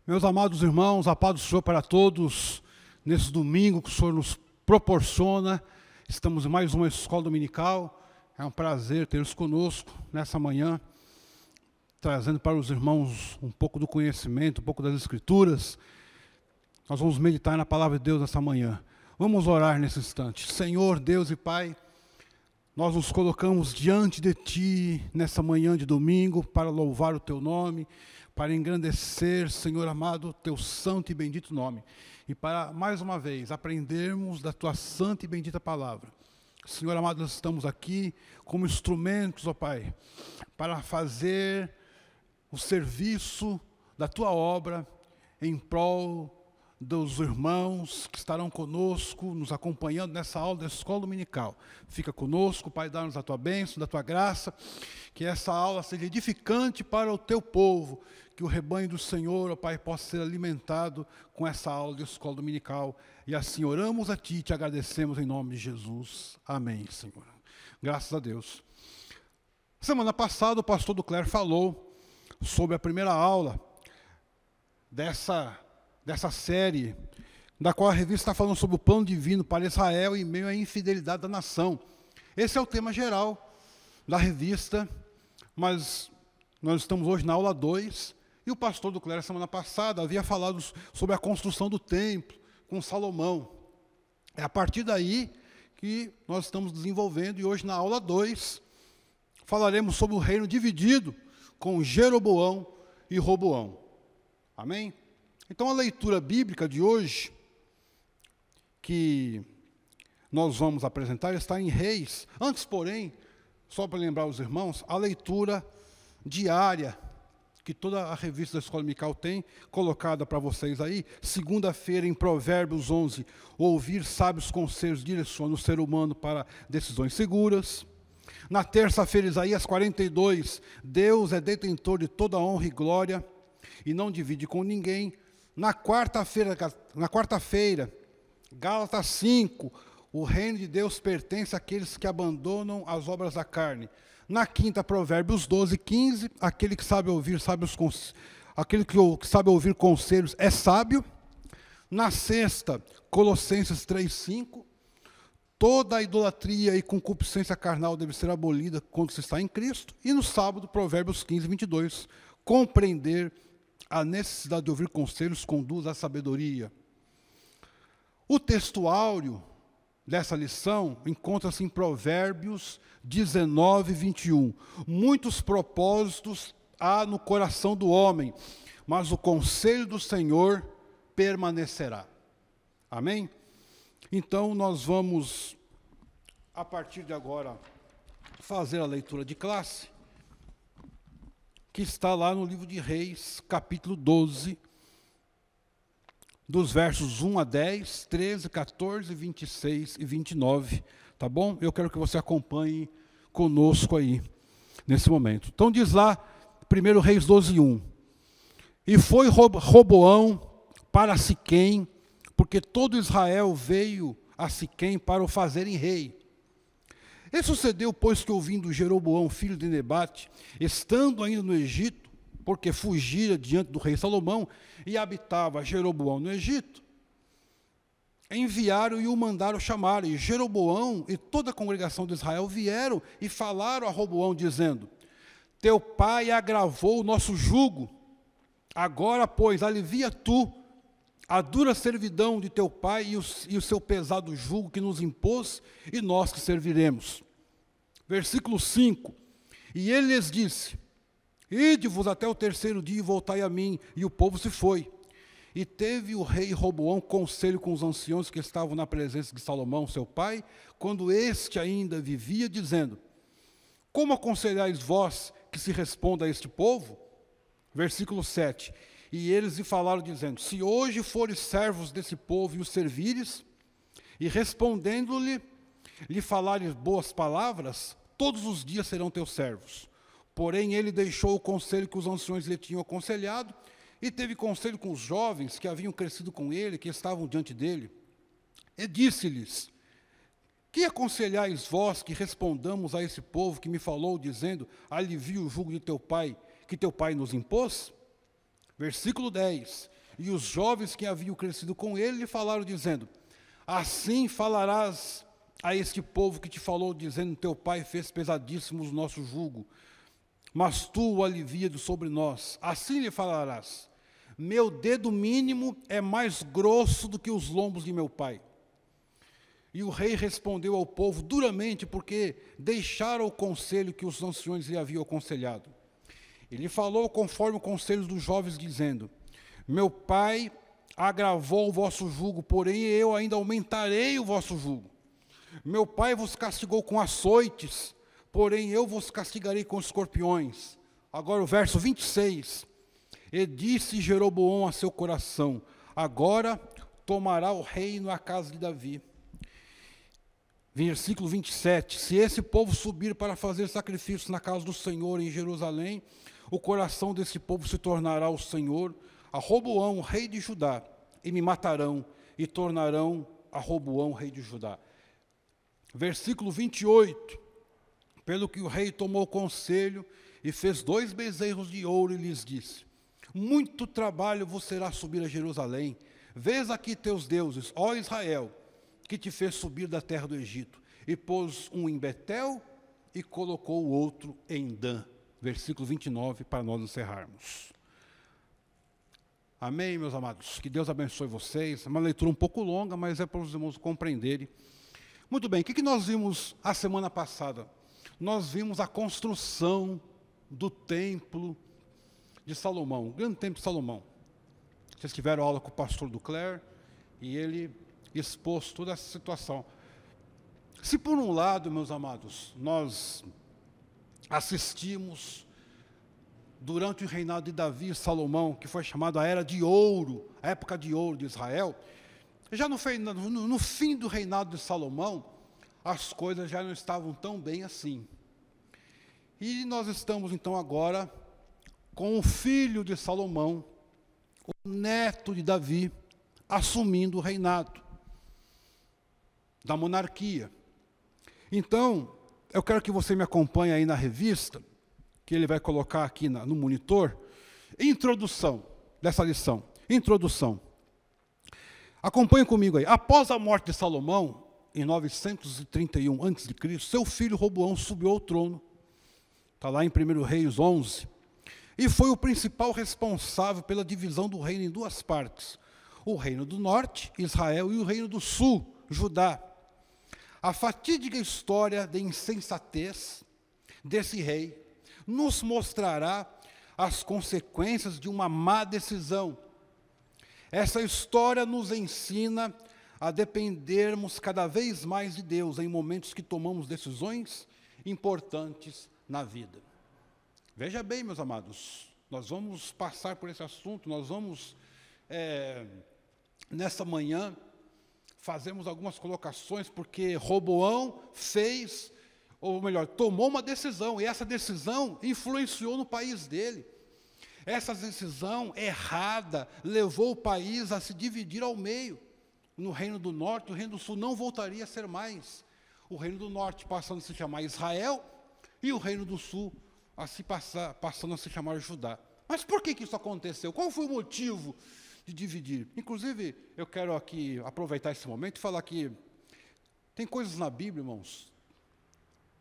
Meus amados irmãos, a paz do Senhor para todos, nesse domingo que o Senhor nos proporciona. Estamos em mais uma escola dominical. É um prazer tê-los conosco nessa manhã, trazendo para os irmãos um pouco do conhecimento, um pouco das Escrituras. Nós vamos meditar na palavra de Deus nessa manhã. Vamos orar nesse instante. Senhor, Deus e Pai, nós nos colocamos diante de Ti nessa manhã de domingo para louvar o Teu nome, para engrandecer, Senhor amado, Teu santo e bendito nome. E para, mais uma vez, aprendermos da Tua santa e bendita palavra. Senhor amado, nós estamos aqui como instrumentos, ó Pai, para fazer o serviço da Tua obra em prol dos irmãos que estarão conosco, nos acompanhando nessa aula da escola dominical. Fica conosco, Pai, dá-nos a Tua bênção, da Tua graça, que essa aula seja edificante para o Teu povo, que o rebanho do Senhor, ó Pai, possa ser alimentado com essa aula de escola dominical. E assim oramos a Ti e Te agradecemos em nome de Jesus. Amém, Senhor. Graças a Deus. Semana passada o pastor Ducler falou sobre a primeira aula dessa série, da qual a revista está falando sobre o plano divino para Israel em meio à infidelidade da nação. Esse é o tema geral da revista, mas nós estamos hoje na aula 2, e o pastor Ducler, semana passada, havia falado sobre a construção do templo com Salomão. É a partir daí que nós estamos desenvolvendo, e hoje na aula 2, falaremos sobre o reino dividido com Jeroboão e Roboão. Amém? Então, a leitura bíblica de hoje, que nós vamos apresentar, está em Reis. Antes, porém, só para lembrar os irmãos, a leitura diária, que toda a revista da Escola Dominical tem, colocada para vocês aí. Segunda-feira, em Provérbios 11, ouvir sábios conselhos direciona o ser humano para decisões seguras. Na terça-feira, Isaías 42, Deus é detentor de toda honra e glória, e não divide com ninguém. Na quarta-feira, Gálatas 5, o reino de Deus pertence àqueles que abandonam as obras da carne. Na quinta, Provérbios 12, 15, aquele que sabe ouvir conselhos é sábio. Na sexta, Colossenses 3, 5, toda a idolatria e concupiscência carnal deve ser abolida quando se está em Cristo. E no sábado, Provérbios 15, 22, compreender a necessidade de ouvir conselhos conduz à sabedoria. O textuário dessa lição encontra-se em Provérbios 19, 21. Muitos propósitos há no coração do homem, mas o conselho do Senhor permanecerá. Amém? Então, nós vamos, a partir de agora, fazer a leitura de classe, que está lá no livro de Reis, capítulo 12, dos versos 1 a 10, 13, 14, 26 e 29, tá bom? Eu quero que você acompanhe conosco aí, nesse momento. Então diz lá, 1 Reis 12, 1. E foi Roboão para Siquém, porque todo Israel veio a Siquém para o fazerem rei. E sucedeu, pois, que ouvindo Jeroboão, filho de Nebate, estando ainda no Egito, porque fugira diante do rei Salomão, e habitava Jeroboão no Egito, enviaram e o mandaram chamar, e Jeroboão e toda a congregação de Israel vieram e falaram a Roboão, dizendo: teu pai agravou o nosso jugo, agora, pois, alivia tu a dura servidão de teu pai e o seu pesado jugo que nos impôs, e nós que serviremos. Versículo 5. E ele lhes disse: ide-vos até o terceiro dia e voltai a mim. E o povo se foi. E teve o rei Roboão conselho com os anciãos que estavam na presença de Salomão, seu pai, quando este ainda vivia, dizendo: como aconselhais vós que se responda a este povo? Versículo 7. E eles lhe falaram, dizendo: se hoje fores servos desse povo e os servires, e respondendo-lhe, lhe falares boas palavras, todos os dias serão teus servos. Porém, ele deixou o conselho que os anciões lhe tinham aconselhado, e teve conselho com os jovens que haviam crescido com ele, que estavam diante dele. E disse-lhes: que aconselhais vós que respondamos a esse povo que me falou, dizendo: alivia o jugo de teu pai, que teu pai nos impôs? Versículo 10. e os jovens que haviam crescido com ele lhe falaram, dizendo: assim falarás a este povo que te falou, dizendo: teu pai fez pesadíssimos o nosso jugo, mas tu o alivia sobre nós. Assim lhe falarás: meu dedo mínimo é mais grosso do que os lombos de meu pai. E o rei respondeu ao povo duramente, porque deixaram o conselho que os anciões lhe haviam aconselhado. Ele falou conforme o conselho dos jovens, dizendo: meu pai agravou o vosso jugo, porém eu ainda aumentarei o vosso jugo. Meu pai vos castigou com açoites, porém eu vos castigarei com escorpiões. Agora o verso 26. E disse Jeroboão a seu coração: agora tomará o reino a casa de Davi. Versículo 27. Se esse povo subir para fazer sacrifícios na casa do Senhor em Jerusalém, o coração desse povo se tornará ao Senhor, a Roboão, rei de Judá, e me matarão, e tornarão a Roboão, rei de Judá. Versículo 28. Pelo que o rei tomou conselho e fez 2 bezerros de ouro e lhes disse: muito trabalho vos será subir a Jerusalém. Vês aqui teus deuses, ó Israel, que te fez subir da terra do Egito, e pôs um em Betel e colocou o outro em Dan. Versículo 29, para nós encerrarmos. Amém, meus amados? Que Deus abençoe vocês. É uma leitura um pouco longa, mas é para os irmãos compreenderem. Muito bem, o que nós vimos a semana passada? Nós vimos a construção do templo de Salomão, o grande templo de Salomão. Vocês tiveram aula com o pastor Ducler, e ele expôs toda essa situação. Se por um lado, meus amados, nós assistimos durante o reinado de Davi e Salomão, que foi chamado a Era de Ouro, a época de ouro de Israel, já no fim do reinado de Salomão, as coisas já não estavam tão bem assim. E nós estamos então agora com o filho de Salomão, o neto de Davi, assumindo o reinado da monarquia. Então, eu quero que você me acompanhe aí na revista, que ele vai colocar aqui no monitor, introdução dessa lição. Introdução. Acompanhe comigo aí. Após a morte de Salomão, em 931 a.C., seu filho Roboão subiu ao trono. Está lá em 1 Reis 11. E foi o principal responsável pela divisão do reino em 2 partes. O reino do norte, Israel, e o reino do sul, Judá. A fatídica história de insensatez desse rei nos mostrará as consequências de uma má decisão. Essa história nos ensina a dependermos cada vez mais de Deus em momentos que tomamos decisões importantes na vida. Veja bem, meus amados, nós vamos passar por esse assunto, nós vamos, nessa manhã, fazemos algumas colocações, porque Roboão fez, ou melhor, tomou uma decisão, e essa decisão influenciou no país dele. Essa decisão errada levou o país a se dividir ao meio. No reino do norte, o reino do sul não voltaria a ser mais. O reino do norte passando a se chamar Israel, e o reino do sul passando a se chamar Judá. Mas por que isso aconteceu? Qual foi o motivo de dividir? Inclusive, eu quero aqui aproveitar esse momento e falar que tem coisas na Bíblia, irmãos,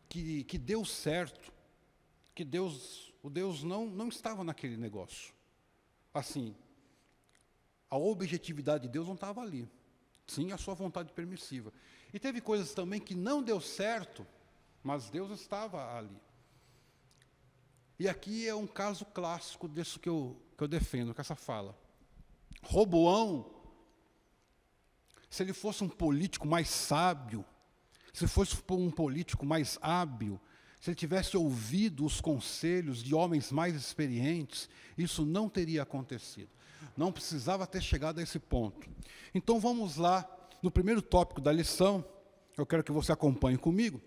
que deu certo, que o Deus não estava naquele negócio. Assim, a objetividade de Deus não estava ali. Sim, a sua vontade permissiva. E teve coisas também que não deu certo, mas Deus estava ali. E aqui é um caso clássico disso que eu defendo, com essa fala. Roboão, se ele fosse um político mais sábio, se fosse um político mais hábil, se ele tivesse ouvido os conselhos de homens mais experientes, isso não teria acontecido. Não precisava ter chegado a esse ponto. Então vamos lá, no primeiro tópico da lição, eu quero que você acompanhe comigo.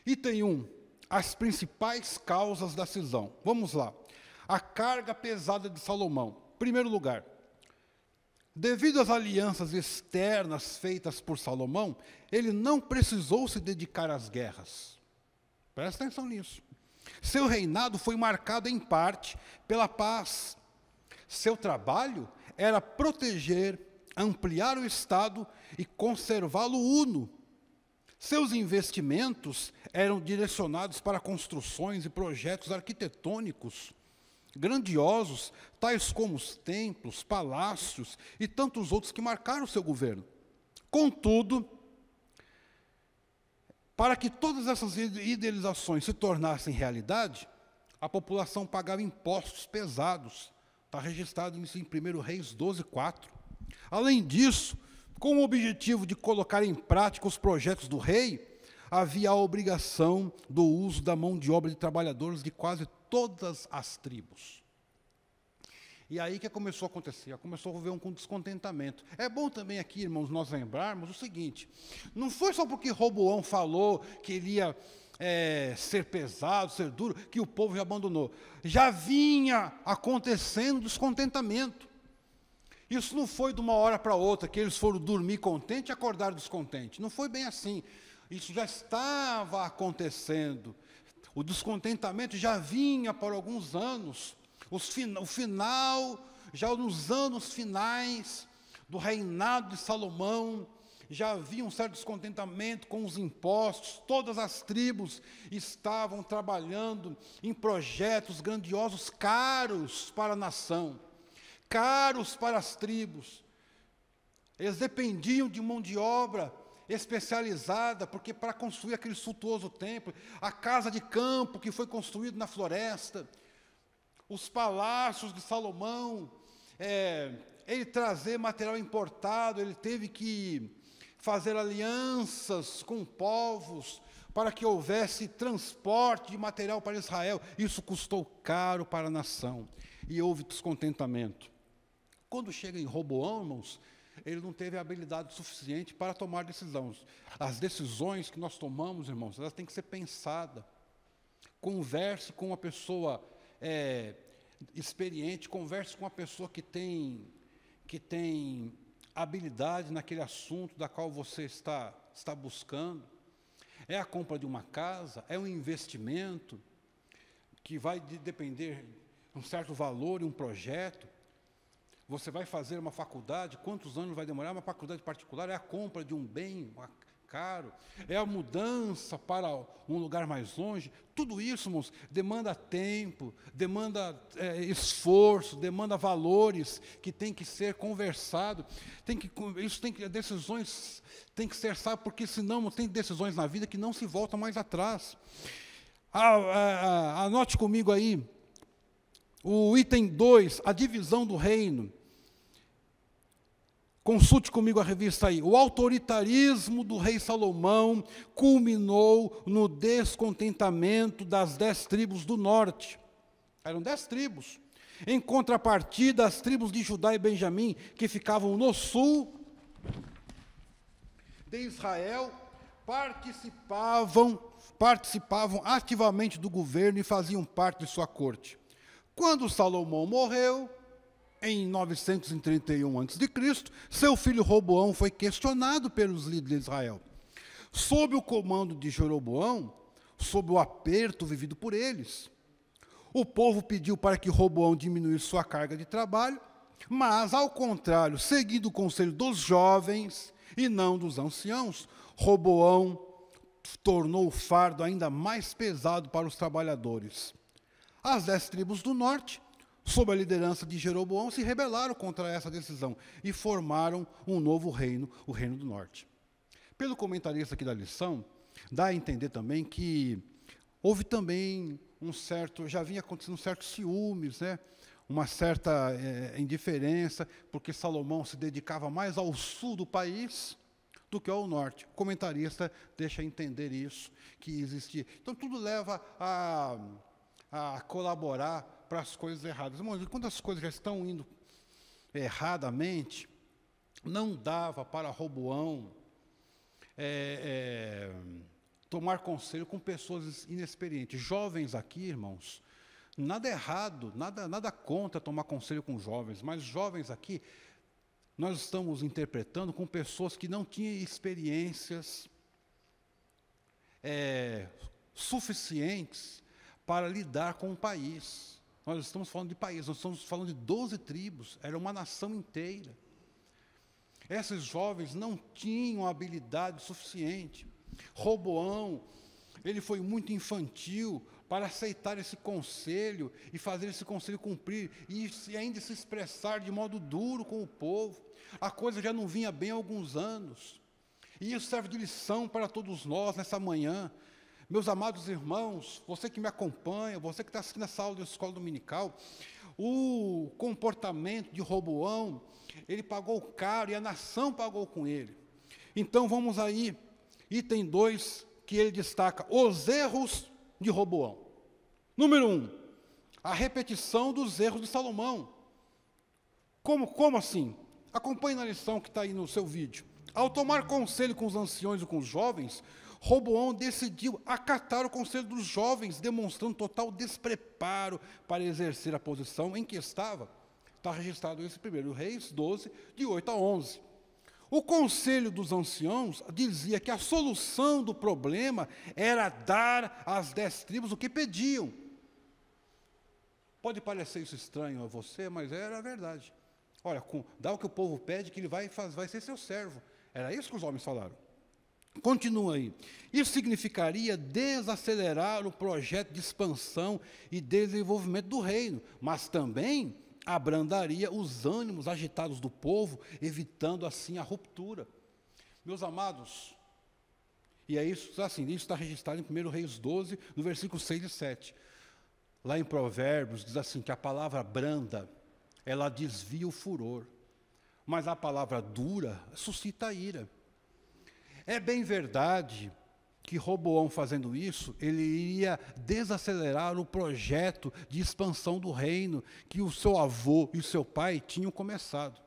Item 1, as principais causas da cisão. Vamos lá. A carga pesada de Salomão. Primeiro lugar, devido às alianças externas feitas por Salomão, ele não precisou se dedicar às guerras. Presta atenção nisso. Seu reinado foi marcado em parte pela paz. Seu trabalho era proteger, ampliar o Estado e conservá-lo uno. Seus investimentos eram direcionados para construções e projetos arquitetônicos grandiosos, tais como os templos, palácios e tantos outros que marcaram o seu governo. Contudo, para que todas essas idealizações se tornassem realidade, a população pagava impostos pesados. Está registrado isso em 1 Reis 12:4. Além disso, com o objetivo de colocar em prática os projetos do rei, havia a obrigação do uso da mão de obra de trabalhadores de quase todas as tribos. E aí que começou a acontecer? Começou a haver um descontentamento. É bom também aqui, irmãos, nós lembrarmos o seguinte: não foi só porque Roboão falou que ele ia ser pesado, ser duro, que o povo já abandonou. Já vinha acontecendo descontentamento. Isso não foi de uma hora para outra, que eles foram dormir contentes e acordaram descontentes. Não foi bem assim. Isso já estava acontecendo. O descontentamento já vinha por alguns anos. O final, já nos anos finais do reinado de Salomão, já havia um certo descontentamento com os impostos. Todas as tribos estavam trabalhando em projetos grandiosos, caros para a nação, caros para as tribos. Eles dependiam de mão de obra especializada, porque para construir aquele suntuoso templo, a casa de campo que foi construída na floresta, os palácios de Salomão, ele trazer material importado, ele teve que fazer alianças com povos para que houvesse transporte de material para Israel. Isso custou caro para a nação e houve descontentamento. Quando chega em Roboão, irmãos, ele não teve a habilidade suficiente para tomar decisões. As decisões que nós tomamos, irmãos, elas têm que ser pensadas. Converse com uma pessoa experiente, converse com uma pessoa que tem habilidade naquele assunto da qual você está buscando. É a compra de uma casa, é um investimento que vai depender de um certo valor e um projeto. Você vai fazer uma faculdade, quantos anos vai demorar? Uma faculdade particular é a compra de um bem caro, é a mudança para um lugar mais longe. Tudo isso, irmãos, demanda tempo, demanda esforço, demanda valores que tem que ser conversado. Decisões tem que ser, sabe, porque senão tem decisões na vida que não se voltam mais atrás. Anote comigo aí, o item 2, a divisão do reino. Consulte comigo a revista aí. O autoritarismo do rei Salomão culminou no descontentamento das 10 tribos do norte. Eram 10 tribos. Em contrapartida, as tribos de Judá e Benjamim, que ficavam no sul de Israel, participavam ativamente do governo e faziam parte de sua corte. Quando Salomão morreu, em 931 a.C., seu filho Roboão foi questionado pelos líderes de Israel. Sob o comando de Jeroboão, sob o aperto vivido por eles, o povo pediu para que Roboão diminuísse sua carga de trabalho, mas, ao contrário, seguindo o conselho dos jovens e não dos anciãos, Roboão tornou o fardo ainda mais pesado para os trabalhadores. As 10 tribos do norte, sob a liderança de Jeroboão, se rebelaram contra essa decisão e formaram um novo reino, o Reino do Norte. Pelo comentarista aqui da lição, dá a entender também que houve também já vinha acontecendo certos ciúmes, né? Uma certa indiferença, porque Salomão se dedicava mais ao sul do país do que ao norte. O comentarista deixa entender isso, que existia. Então, tudo leva a colaborar para as coisas erradas. Irmãos, quando as coisas já estão indo erradamente, não dava para Roboão tomar conselho com pessoas inexperientes. Jovens aqui, irmãos, nada errado, nada contra tomar conselho com jovens, mas jovens aqui, nós estamos interpretando com pessoas que não tinham experiências suficientes para lidar com o país. Nós estamos falando de país, nós estamos falando de 12 tribos, era uma nação inteira. Esses jovens não tinham habilidade suficiente. Roboão, ele foi muito infantil para aceitar esse conselho e fazer esse conselho cumprir, e ainda se expressar de modo duro com o povo. A coisa já não vinha bem há alguns anos. E isso serve de lição para todos nós nessa manhã. Meus amados irmãos, você que me acompanha, você que está assistindo essa aula da escola dominical, o comportamento de Roboão, ele pagou caro e a nação pagou com ele. Então vamos aí, item 2, que ele destaca os erros de Roboão. Número 1, a repetição dos erros de Salomão. Como assim? Acompanhe na lição que está aí no seu vídeo. Ao tomar conselho com os anciões e com os jovens, Roboão decidiu acatar o conselho dos jovens, demonstrando total despreparo para exercer a posição em que estava. Está registrado esse 1 Reis 12, de 8 a 11. O conselho dos anciãos dizia que a solução do problema era dar às 10 tribos o que pediam. Pode parecer isso estranho a você, mas era a verdade. Olha, dá o que o povo pede, que ele vai ser seu servo. Era isso que os homens falaram. Continua aí. Isso significaria desacelerar o projeto de expansão e desenvolvimento do reino, mas também abrandaria os ânimos agitados do povo, evitando assim a ruptura. Meus amados, e é isso, assim, isso está registrado em 1 Reis 12, no versículo 6 e 7. Lá em Provérbios, diz assim, que a palavra branda, ela desvia o furor, mas a palavra dura suscita a ira. É bem verdade que Roboão, fazendo isso, ele iria desacelerar o projeto de expansão do reino que o seu avô e o seu pai tinham começado.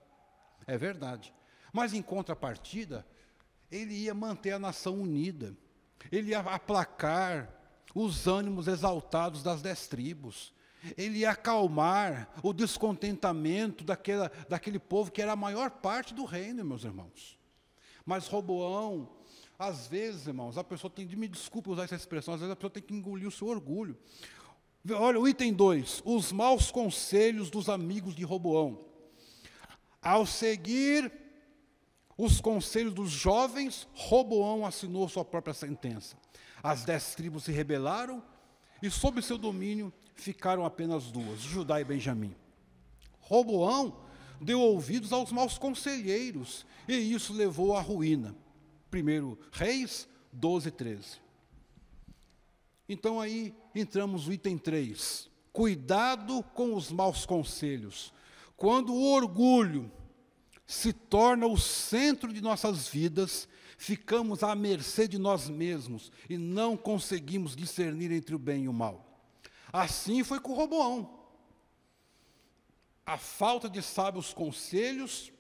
É verdade. Mas, em contrapartida, ele ia manter a nação unida. Ele ia aplacar os ânimos exaltados das 10 tribos. Ele ia acalmar o descontentamento daquele povo que era a maior parte do reino, meus irmãos. Mas Roboão, às vezes, irmãos, a pessoa tem, me desculpe usar essa expressão, às vezes a pessoa tem que engolir o seu orgulho. Olha, o item 2, os maus conselhos dos amigos de Roboão. Ao seguir os conselhos dos jovens, Roboão assinou sua própria sentença. As 10 tribos se rebelaram e sob seu domínio ficaram apenas 2, Judá e Benjamim. Roboão deu ouvidos aos maus conselheiros, e isso levou à ruína. 1 Reis 12, 13. Então aí entramos no item 3. Cuidado com os maus conselhos. Quando o orgulho se torna o centro de nossas vidas, ficamos à mercê de nós mesmos e não conseguimos discernir entre o bem e o mal. Assim foi com Roboão. A falta de sábios conselhos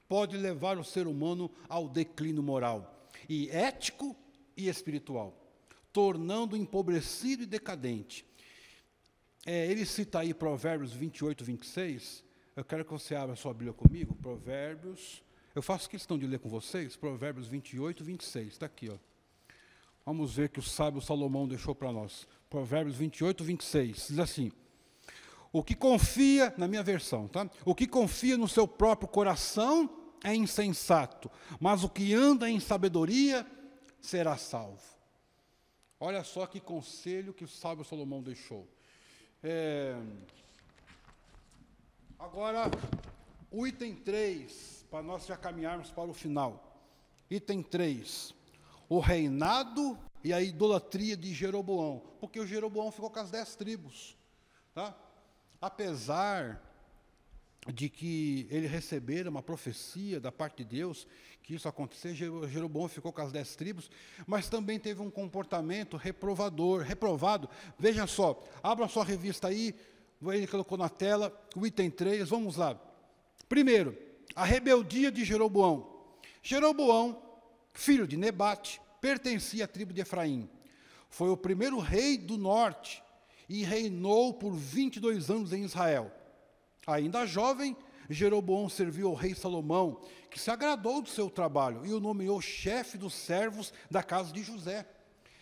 pode levar o ser humano ao declínio moral, e ético e espiritual, tornando-o empobrecido e decadente. Ele cita aí Provérbios 28, 26. Eu quero que você abra a sua Bíblia comigo. Provérbios, eu faço questão de ler com vocês, Provérbios 28, 26. Está aqui, ó. Vamos ver que o sábio Salomão deixou para nós. Provérbios 28, 26. Diz assim: o que confia, na minha versão, tá? O que confia no seu próprio coração é insensato, mas o que anda em sabedoria será salvo. Olha só que conselho que o sábio Salomão deixou. Agora, o item 3, para nós já caminharmos para o final. Item 3, o reinado e a idolatria de Jeroboão, porque o Jeroboão ficou com as 10 tribos, tá? Apesar de que ele recebera uma profecia da parte de Deus, que isso acontecer, Jeroboão ficou com as 10 tribos, mas também teve um comportamento reprovado. Veja só, abra a sua revista aí, ele colocou na tela, o item 3, vamos lá. Primeiro, a rebeldia de Jeroboão. Jeroboão, filho de Nebate, pertencia à tribo de Efraim. Foi o primeiro rei do norte e reinou por 22 anos em Israel. Ainda jovem, Jeroboão serviu ao rei Salomão, que se agradou do seu trabalho e o nomeou chefe dos servos da casa de José.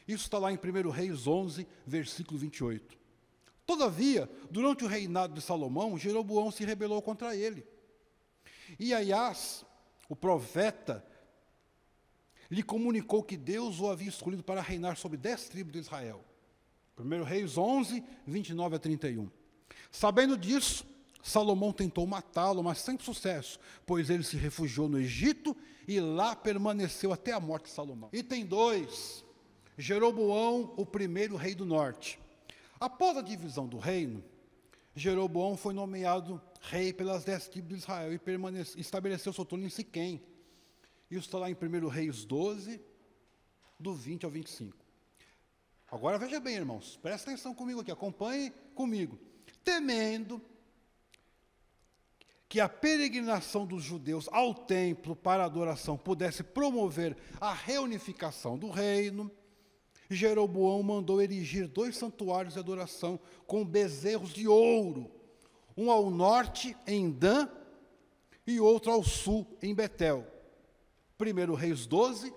Isso está lá em 1 Reis 11, versículo 28. Todavia, durante o reinado de Salomão, Jeroboão se rebelou contra ele. E Aias, o profeta, lhe comunicou que Deus o havia escolhido para reinar sobre 10 tribos de Israel. 1 Reis 11, 29 a 31. Sabendo disso, Salomão tentou matá-lo, mas sem sucesso, pois ele se refugiou no Egito e lá permaneceu até a morte de Salomão. Item 2, Jeroboão, o primeiro rei do norte. Após a divisão do reino, Jeroboão foi nomeado rei pelas 10 tribos de Israel e estabeleceu seu trono em Siquém. Isso está lá em 1 Reis 12, do 20 ao 25. Agora veja bem, irmãos, presta atenção comigo aqui, acompanhe comigo. Temendo que a peregrinação dos judeus ao templo para a adoração pudesse promover a reunificação do reino, Jeroboão mandou erigir 2 santuários de adoração com bezerros de ouro, um ao norte, em Dan, e outro ao sul, em Betel. 1 Reis 12,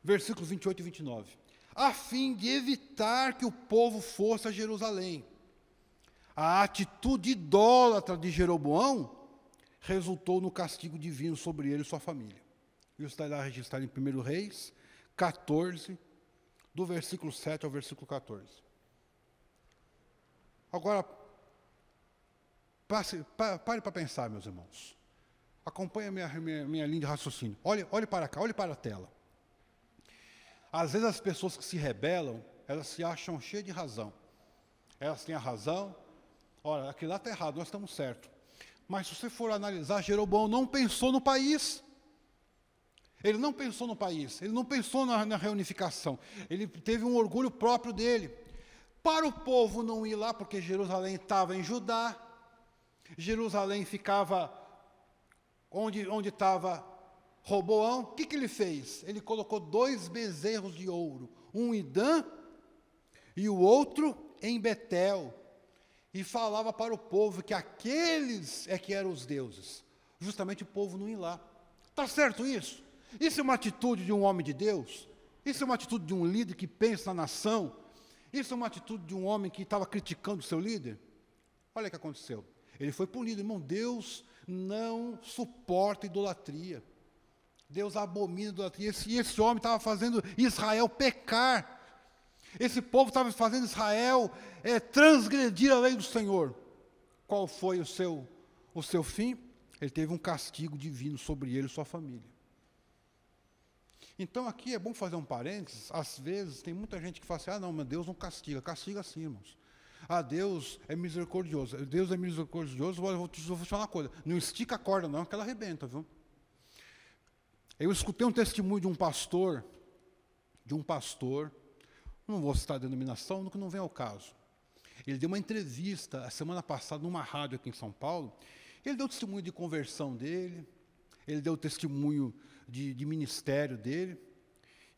versículos 28 e 29. A fim de evitar que o povo fosse a Jerusalém. A atitude idólatra de Jeroboão resultou no castigo divino sobre ele e sua família. Isso está lá registrado em 1 Reis 14, do versículo 7 ao versículo 14. Agora, pare para pensar, meus irmãos. Acompanhe a minha linha de raciocínio. Olhe para cá, olhe para a tela. Às vezes as pessoas que se rebelam, elas se acham cheias de razão. Elas têm a razão. Olha, aquilo lá está errado, nós estamos certos. Mas se você for analisar, Jeroboão não pensou no país. Ele não pensou no país, ele não pensou na reunificação. Ele teve um orgulho próprio dele. Para o povo não ir lá, porque Jerusalém estava em Judá. Jerusalém ficava onde estava Roboão. O que ele fez? Ele colocou 2 bezerros de ouro, um em Dan e o outro em Betel. E falava para o povo que aqueles é que eram os deuses. Justamente o povo não ia lá. Está certo isso? Isso é uma atitude de um homem de Deus? Isso é uma atitude de um líder que pensa na nação? Isso é uma atitude de um homem que estava criticando o seu líder? Olha o que aconteceu. Ele foi punido, irmão. Deus não suporta idolatria. Deus abomina a idolatria. Esse homem estava fazendo Israel pecar. Esse povo estava fazendo Israel transgredir a lei do Senhor. Qual foi o seu fim? Ele teve um castigo divino sobre ele e sua família. Então aqui é bom fazer um parênteses. Às vezes tem muita gente que fala assim, não, mas Deus não castiga. Castiga sim, irmãos. Deus é misericordioso. Deus é misericordioso, vou te falar uma coisa. Não estica a corda não, que ela arrebenta, viu? Eu escutei um testemunho de um pastor, não vou citar a denominação, que não vem ao caso. Ele deu uma entrevista a semana passada numa rádio aqui em São Paulo. Ele deu testemunho de conversão dele, ele deu testemunho de ministério dele,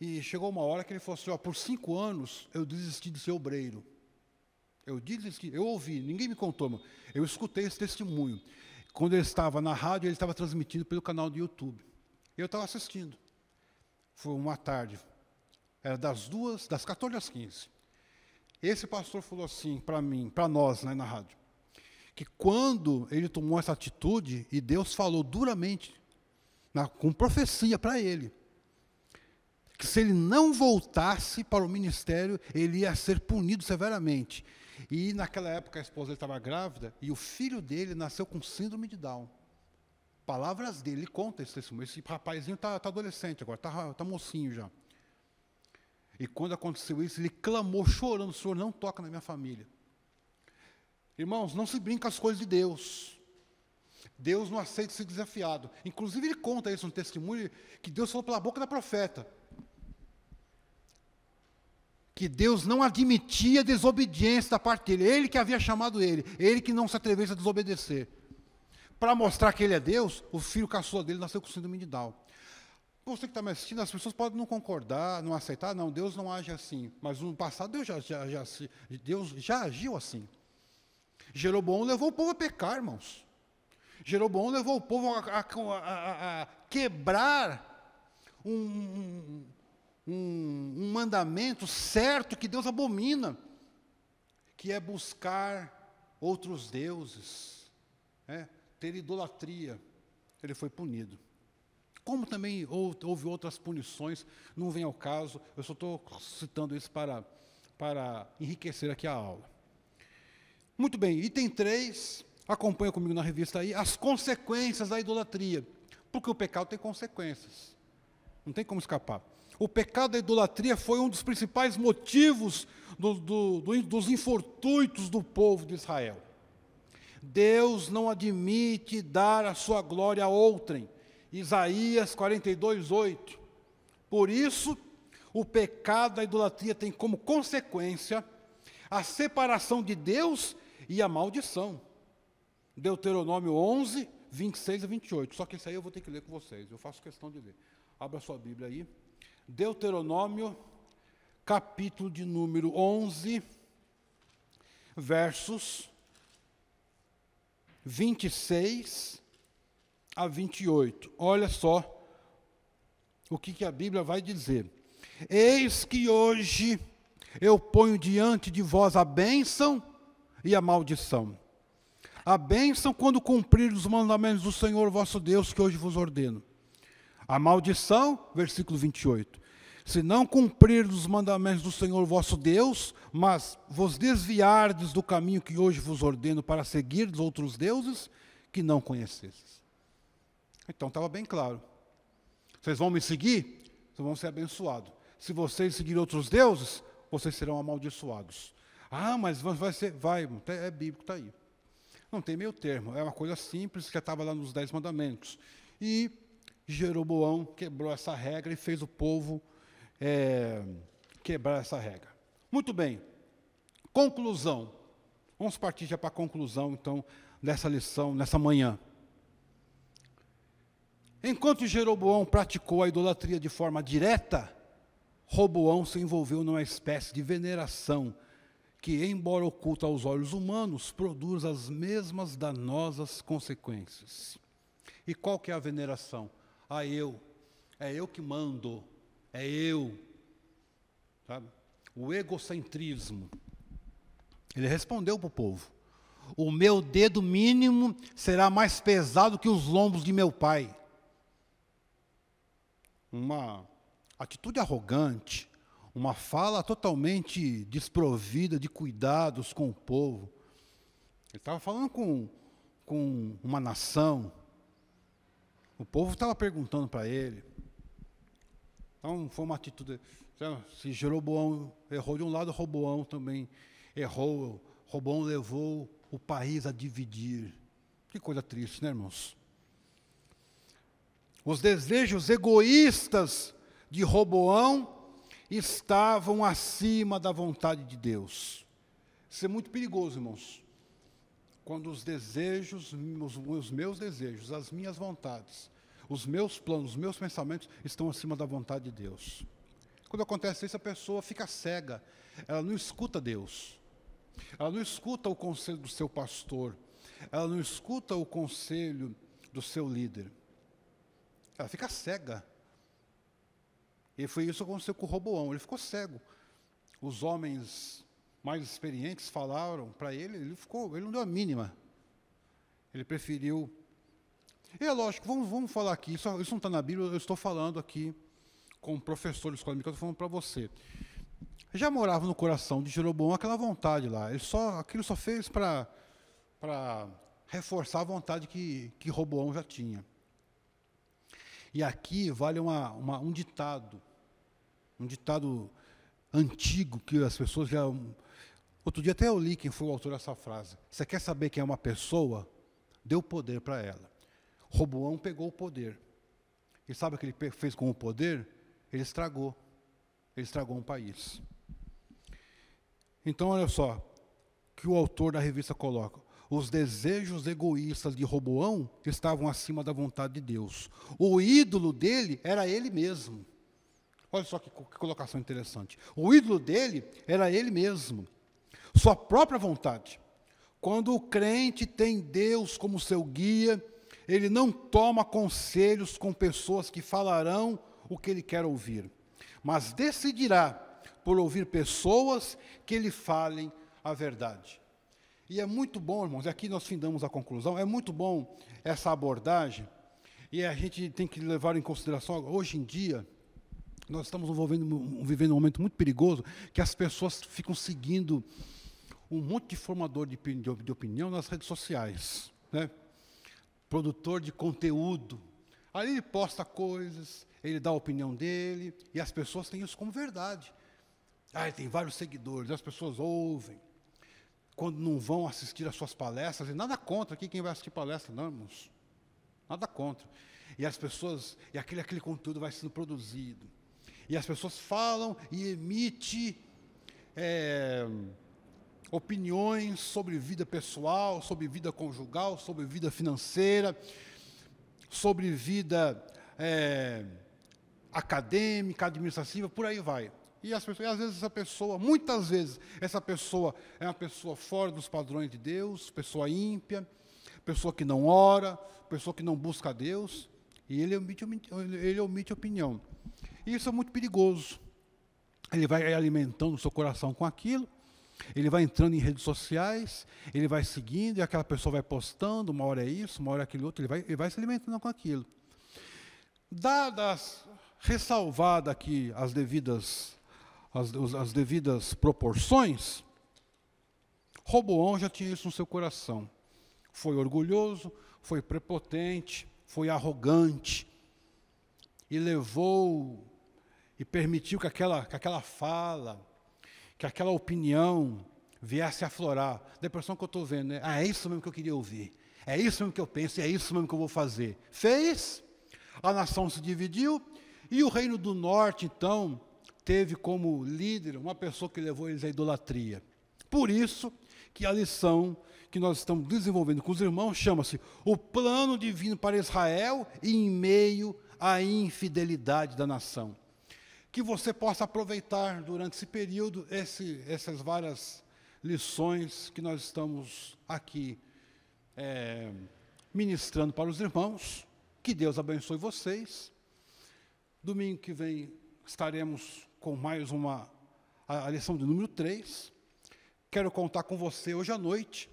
e chegou uma hora que ele falou assim, por 5 anos eu desisti de ser obreiro. Eu ouvi, ninguém me contou, mas eu escutei esse testemunho. Quando ele estava na rádio, ele estava transmitindo pelo canal do YouTube. Eu estava assistindo. Foi uma tarde, era das 14 às 15. Esse pastor falou assim para nós, né, na rádio, que quando ele tomou essa atitude, e Deus falou duramente, com profecia para ele, que se ele não voltasse para o ministério, ele ia ser punido severamente. E naquela época a esposa dele estava grávida, e o filho dele nasceu com síndrome de Down. Palavras dele, ele conta esse testemunho. Esse rapazinho está adolescente agora, está mocinho já. E quando aconteceu isso, ele clamou, chorando, Senhor, não toca na minha família. Irmãos, não se brinca com as coisas de Deus. Deus não aceita ser desafiado. Inclusive, ele conta isso no testemunho, que Deus falou pela boca da profeta. Que Deus não admitia desobediência da parte dele. Ele que havia chamado ele que não se atrevesse a desobedecer. Para mostrar que ele é Deus, o filho caçula dele nasceu com síndrome de Down. Você que está me assistindo, as pessoas podem não concordar, não aceitar, não, Deus não age assim. Mas no passado Deus já agiu assim. Jeroboão levou o povo a pecar, irmãos. Jeroboão levou o povo a quebrar um mandamento certo que Deus abomina. que é buscar outros deuses, ter idolatria, ele foi punido. Como também houve outras punições, não vem ao caso, eu só estou citando isso para enriquecer aqui a aula. Muito bem, item 3, acompanha comigo na revista aí, as consequências da idolatria, porque o pecado tem consequências, não tem como escapar. O pecado da idolatria foi um dos principais motivos dos infortúnios do povo de Israel. Deus não admite dar a sua glória a outrem. Isaías 42:8. Por isso, o pecado da idolatria tem como consequência a separação de Deus e a maldição. Deuteronômio 11, 26 a 28. Só que isso aí eu vou ter que ler com vocês, eu faço questão de ler. Abra sua Bíblia aí. Deuteronômio, capítulo de número 11, versos 26 a 28. Olha só o que a Bíblia vai dizer. Eis que hoje eu ponho diante de vós a bênção e a maldição. A bênção quando cumprir os mandamentos do Senhor vosso Deus, que hoje vos ordeno. A maldição, versículo 28. Se não cumprirdes os mandamentos do Senhor vosso Deus, mas vos desviardes do caminho que hoje vos ordeno para seguirdes outros deuses que não conhecesses. Então estava bem claro. Vocês vão me seguir? Vocês vão ser abençoados. Se vocês seguirem outros deuses, vocês serão amaldiçoados. Ah, mas vai ser, é bíblico, está aí. Não tem meio termo, é uma coisa simples que já estava lá nos 10 mandamentos. E Jeroboão quebrou essa regra e fez o povo quebrar essa regra. Muito bem, conclusão. Vamos partir já para a conclusão, então, dessa lição, nessa manhã. Enquanto Jeroboão praticou a idolatria de forma direta, Roboão se envolveu numa espécie de veneração que, embora oculta aos olhos humanos, produz as mesmas danosas consequências. E qual que é a veneração? É eu que mando, é eu. Sabe? O egocentrismo. Ele respondeu para o povo: o meu dedo mínimo será mais pesado que os lombos de meu pai. Uma atitude arrogante, uma fala totalmente desprovida de cuidados com o povo. Ele estava falando com uma nação. O povo estava perguntando para ele. Então, foi uma atitude. Se Jeroboão errou de um lado, Roboão também errou. Roboão levou o país a dividir. Que coisa triste, né, irmãos? Os desejos egoístas de Roboão estavam acima da vontade de Deus. Isso é muito perigoso, irmãos. Quando os desejos, os meus desejos, as minhas vontades, os meus planos, os meus pensamentos estão acima da vontade de Deus. Quando acontece isso, a pessoa fica cega. Ela não escuta Deus. Ela não escuta o conselho do seu pastor. Ela não escuta o conselho do seu líder. Ela fica cega. E foi isso que aconteceu com o Roboão. Ele ficou cego. Os homens mais experientes falaram para ele, ele não deu a mínima. Ele preferiu. E é lógico, vamos falar aqui, isso não está na Bíblia, eu estou falando aqui como professor de escola bíblica, eu estou falando para você. Já morava no coração de Jeroboão aquela vontade lá. Aquilo só fez para reforçar a vontade que Roboão já tinha. E aqui vale um ditado antigo que as pessoas já... Outro dia até eu li quem foi o autor dessa frase. Você quer saber quem é uma pessoa? Dê o poder para ela. Roboão pegou o poder. E sabe o que ele fez com o poder? Ele estragou um país. Então, olha só, que o autor da revista coloca. Os desejos egoístas de Roboão estavam acima da vontade de Deus. O ídolo dele era ele mesmo. Olha só que colocação interessante. O ídolo dele era ele mesmo. Sua própria vontade. Quando o crente tem Deus como seu guia, ele não toma conselhos com pessoas que falarão o que ele quer ouvir, mas decidirá por ouvir pessoas que lhe falem a verdade. E é muito bom, irmãos, e aqui nós findamos a conclusão, é muito bom essa abordagem, e a gente tem que levar em consideração, hoje em dia, nós estamos vivendo um momento muito perigoso, que as pessoas ficam seguindo um monte de formador de opinião nas redes sociais, né? Produtor de conteúdo. Ali ele posta coisas, ele dá a opinião dele, e as pessoas têm isso como verdade. Ele tem vários seguidores, as pessoas ouvem. Quando não vão assistir às suas palestras, e nada contra aqui quem vai assistir palestra, não, irmãos. Nada contra. E as pessoas, e aquele conteúdo vai sendo produzido. E as pessoas falam e emitem opiniões sobre vida pessoal, sobre vida conjugal, sobre vida financeira, sobre vida acadêmica, administrativa, por aí vai. E às vezes muitas vezes, essa pessoa é uma pessoa fora dos padrões de Deus, pessoa ímpia, pessoa que não ora, pessoa que não busca a Deus, e ele omite opinião. E isso é muito perigoso. Ele vai alimentando o seu coração com aquilo, ele vai entrando em redes sociais, ele vai seguindo, e aquela pessoa vai postando, uma hora é isso, uma hora é aquilo outro, ele vai se alimentando com aquilo. Ressalvada aqui as devidas proporções, Roboão já tinha isso no seu coração. Foi orgulhoso, foi prepotente, foi arrogante, e levou e permitiu que aquela fala, que aquela opinião viesse a aflorar. Da impressão que eu estou vendo, né? É isso mesmo que eu queria ouvir, é isso mesmo que eu penso, é isso mesmo que eu vou fazer. Fez, a nação se dividiu, e o reino do norte, então, teve como líder uma pessoa que levou eles à idolatria. Por isso que a lição que nós estamos desenvolvendo com os irmãos chama-se o plano divino para Israel e em meio à infidelidade da nação. Que você possa aproveitar durante esse período essas várias lições que nós estamos aqui ministrando para os irmãos. Que Deus abençoe vocês. Domingo que vem estaremos com mais a lição de número 3. Quero contar com você hoje à noite,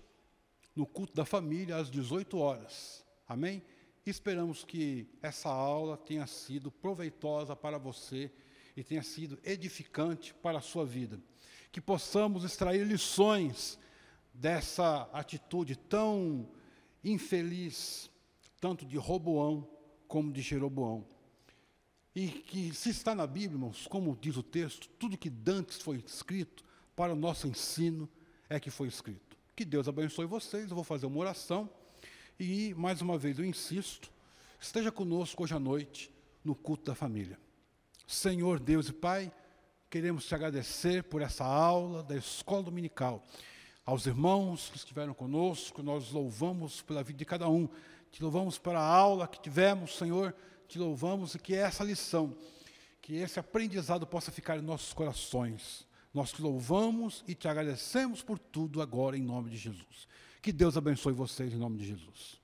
no culto da família, às 18 horas. Amém? Esperamos que essa aula tenha sido proveitosa para você e tenha sido edificante para a sua vida. Que possamos extrair lições dessa atitude tão infeliz, tanto de Roboão como de Jeroboão. E que, se está na Bíblia, irmãos, como diz o texto, tudo que dantes foi escrito para o nosso ensino é que foi escrito. Que Deus abençoe vocês. Eu vou fazer uma oração e, mais uma vez, eu insisto, esteja conosco hoje à noite no culto da família. Senhor Deus e Pai, queremos te agradecer por essa aula da escola dominical. Aos irmãos que estiveram conosco, nós louvamos pela vida de cada um. Te louvamos pela aula que tivemos, Senhor. Te louvamos e que essa lição, que esse aprendizado possa ficar em nossos corações. Nós te louvamos e te agradecemos por tudo agora em nome de Jesus. Que Deus abençoe vocês em nome de Jesus.